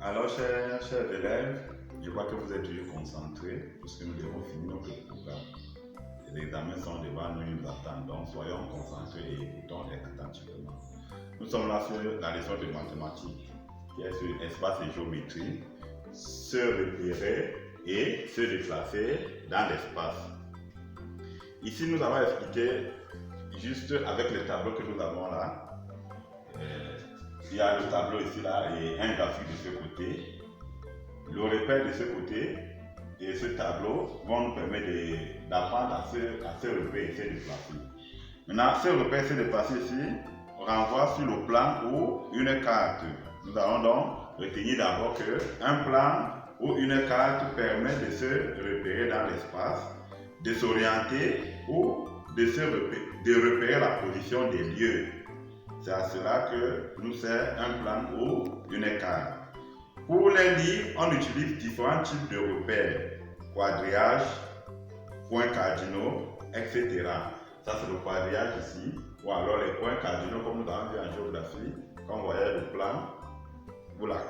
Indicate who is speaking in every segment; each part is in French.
Speaker 1: Alors, chers élèves, je vois que vous êtes toujours concentrés puisque nous devons finir notre programme. Les examens sont devant nous, nous attendent, donc soyons concentrés et écoutons attentivement. Nous sommes là sur la leçon de mathématiques qui est sur espace et géométrie, se repérer et se déplacer dans l'espace. Ici, nous allons expliquer juste avec le tableau que nous avons là. Il y a le tableau ici là et un graphique de ce côté. Le repère de ce côté et ce tableau vont nous permettre d'apprendre à se repérer et se déplacer. Maintenant, ce repère et se déplacer ici renvoie sur le plan ou une carte. Nous allons donc retenir d'abord qu'un plan ou une carte permet de se repérer dans l'espace, de s'orienter ou de repérer la position des lieux. C'est à cela que nous sert un plan ou une carte. Pour les livres, on utilise différents types de repères, quadrillage, points cardinaux, etc. Ça c'est le quadrillage ici, ou alors les points cardinaux comme nous avons vu en géographie, quand vous voyez le plan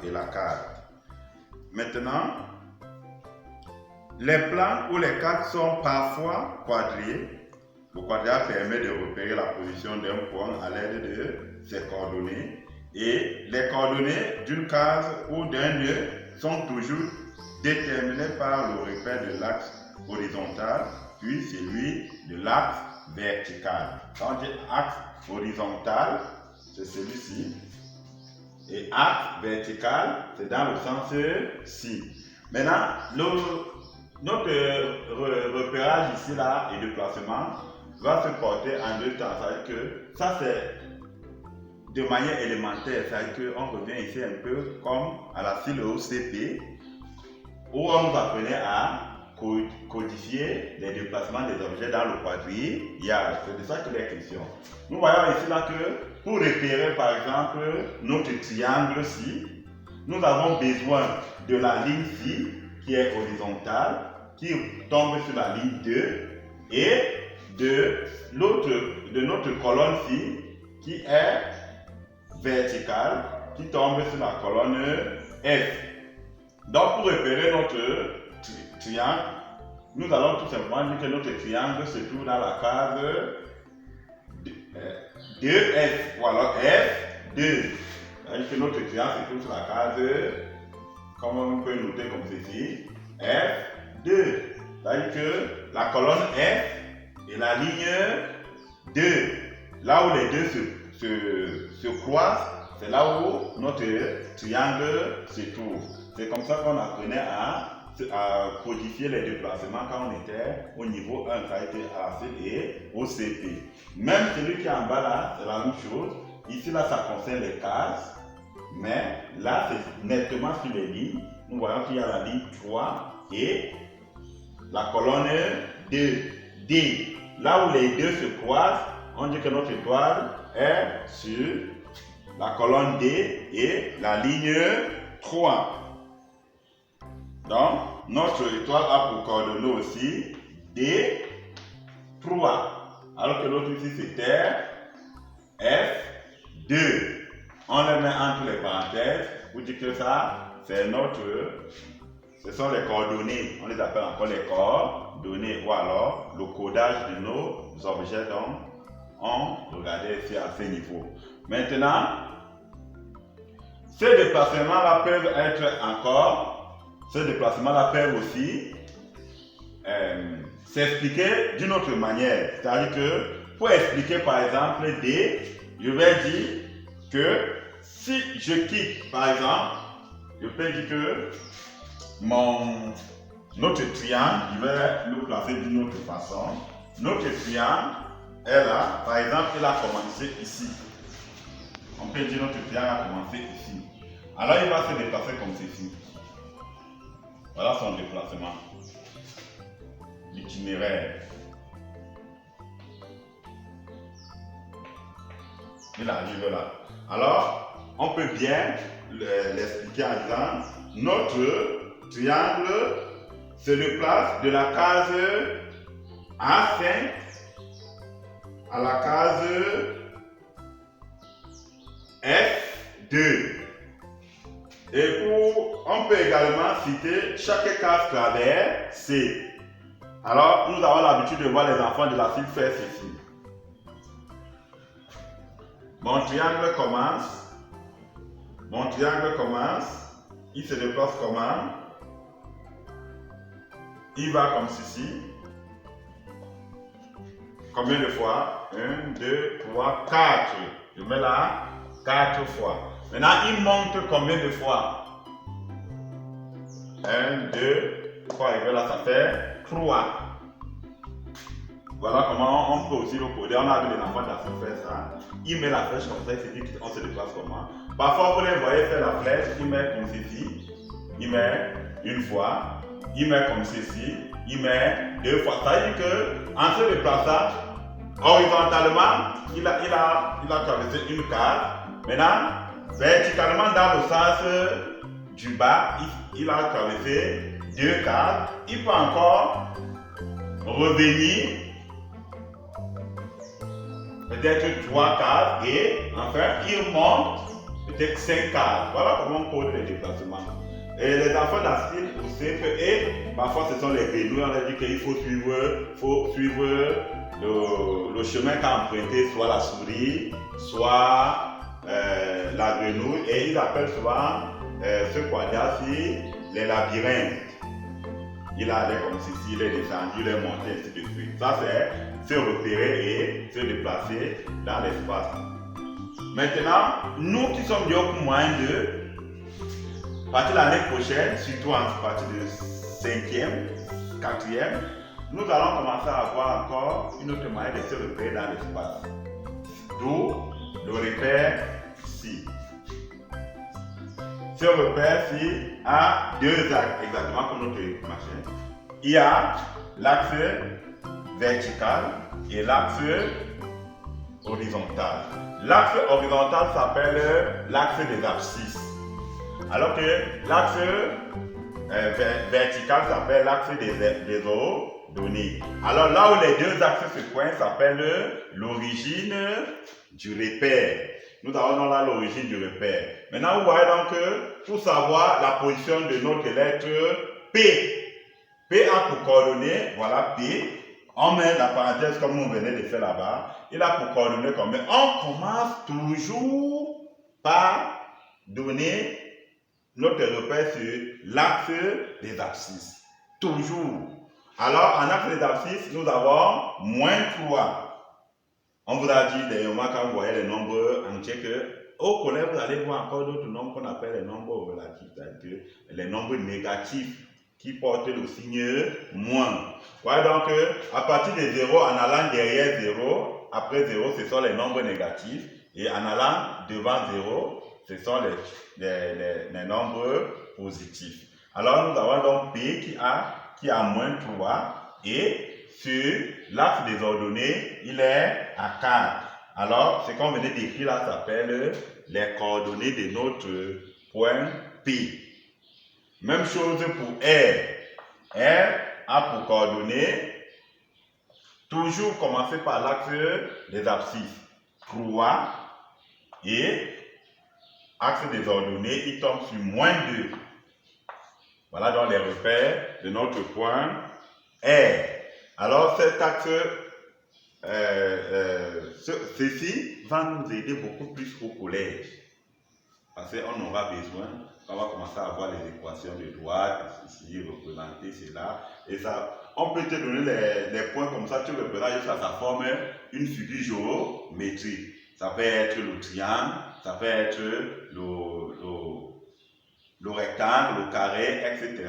Speaker 1: et la carte. Maintenant, les plans ou les cartes sont parfois quadrillés. Le quadrillage permet de repérer la position d'un point à l'aide de ses coordonnées. Et les coordonnées d'une case ou d'un nœud sont toujours déterminées par le repère de l'axe horizontal, puis celui de l'axe vertical. Quand on dit axe horizontal, c'est celui-ci. Et axe vertical, c'est dans le sens-ci. Maintenant, notre repérage ici là et déplacement va se porter en deux temps. C'est-à-dire que ça c'est de manière élémentaire, c'est-à-dire qu'on revient ici un peu comme à la philo-CP où on nous apprenait à codifier les déplacements des objets dans le quadrillage. C'est de ça qu'il est question. Nous voyons ici là que pour repérer par exemple notre triangle-ci, nous avons besoin de la ligne-ci qui est horizontale, qui tombe sur la ligne 2 et de notre colonne-ci qui est verticale, qui tombe sur la colonne F. Donc pour repérer notre triangle, nous allons tout simplement dire que notre triangle se trouve dans la case 2F, ou alors F2. C'est-à-dire que notre triangle se trouve sur la case, comme on peut noter comme ceci, F2. C'est-à-dire que la colonne F et la ligne 2, là où les deux se croisent, c'est là où notre triangle se trouve. C'est comme ça qu'on apprenait à codifier les déplacements quand on était au niveau 1, ça a été à la CP et au CP. Même celui qui est en bas là, c'est la même chose. Ici là, ça concerne les cases, mais là, c'est nettement sur les lignes. Nous voyons qu'il y a la ligne 3 et la colonne 2, D. Là où les deux se croisent, on dit que notre étoile est sur la colonne D et la ligne 3. Donc, notre étoile a pour coordonnées aussi D3. Alors que l'autre ici c'était F2. On les met entre les parenthèses pour dire que ça, ce sont les coordonnées. On les appelle encore les coordonnées ou alors le codage de nos objets. Donc, on regardait ici à ce niveau. Maintenant, ces déplacements-là peuvent être ces déplacements-là peuvent aussi s'expliquer d'une autre manière. C'est-à-dire que pour expliquer par exemple D, je vais dire que si je quitte par exemple, je peux dire que notre triangle, je vais le placer d'une autre façon. Notre triangle est là, par exemple, il a commencé ici. On peut dire notre triangle a commencé ici. Alors il va se déplacer comme ceci. Voilà son déplacement. L'itinéraire. Il arrive là. Alors, on peut bien l'expliquer en disant notre triangle se déplace de la case A5 à la case F2. Et on peut également citer chaque case clavaire C. Alors, nous avons l'habitude de voir les enfants de la file faire ceci. Mon triangle commence, il se déplace comment? Il va comme ceci. Combien de fois? 1, 2, 3, 4. Je mets là 4 fois. Maintenant, il monte combien de fois? 1, 2, 3. Et là, ça fait 3. Voilà comment on peut aussi le coder. On a vu les enfants de la faire ça. Il met la flèche comme ça, il se dit qu'on se déplace comment. Parfois, vous les voyez faire la flèche, il met comme ceci, il met une fois, il met comme ceci, il met 2 fois. Ça veut dire qu'en se déplaçant horizontalement, il a traversé une case. Maintenant, verticalement dans le sens du bas, il a traversé 2 cases. Il peut encore revenir peut-être 3 cases et enfin il monte peut-être 5 cases. Voilà comment on code les déplacements. Et les enfants d'asile aussi, et parfois ce sont les bénous, on a dit qu'il faut suivre le chemin qu'a emprunté soit la souris, soit la grenouille, et ils appellent souvent ce quadrat-ci les labyrinthes. Il allait comme ceci, il est descendu, il est monté, ainsi de suite. Ça, c'est se repérer et se déplacer dans l'espace. Maintenant, nous qui sommes du moins 2, à partir de l'année prochaine, surtout à partir de 5e, 4e, nous allons commencer à avoir encore une autre manière de se repérer dans l'espace. D'où le repère ici. Ce repère-ci a 2 axes, exactement comme notre machin. Il y a l'axe vertical et l'axe horizontal. L'axe horizontal s'appelle l'axe des abscisses, alors que l'axe vertical s'appelle l'axe des ordonnées. Alors là où les 2 axes se coincent s'appelle l'origine du repère. Nous avons là l'origine du repère. Maintenant, vous voyez donc que pour savoir la position de notre lettre P, P a pour coordonnées, voilà P, on met la parenthèse comme on venait de faire là-bas, il a pour coordonnées combien? On commence toujours par donner notre repère sur l'axe des abscisses. Toujours. Alors, en axe des abscisses, nous avons moins 3. On vous a dit dernièrement quand vous voyez les nombres entiers qu'au collège, vous allez voir encore d'autres nombres qu'on appelle les nombres relatifs, c'est-à-dire les nombres négatifs qui portent le signe moins. Voilà donc à partir de 0, en allant derrière 0, après 0, ce sont les nombres négatifs, et en allant devant 0, ce sont les nombres positifs. Alors nous avons donc P qui a moins 3 et sur l'axe des ordonnées, il est à 4. Alors, ce qu'on venait d'écrire là s'appelle les coordonnées de notre point P. Même chose pour R. R a pour coordonnées toujours commencer par l'axe des abscisses 3 et axe des ordonnées, il tombe sur moins 2. Voilà donc les repères de notre point R. Alors cet axe, ceci va nous aider beaucoup plus au collège. Parce qu'on aura besoin, on va commencer à voir les équations de droite, ici, représenter cela. Et ça, on peut te donner les points comme ça, tu représentes jusqu'à sa forme une figure géométrique. Ça peut être le triangle, ça peut être le rectangle, le carré, etc.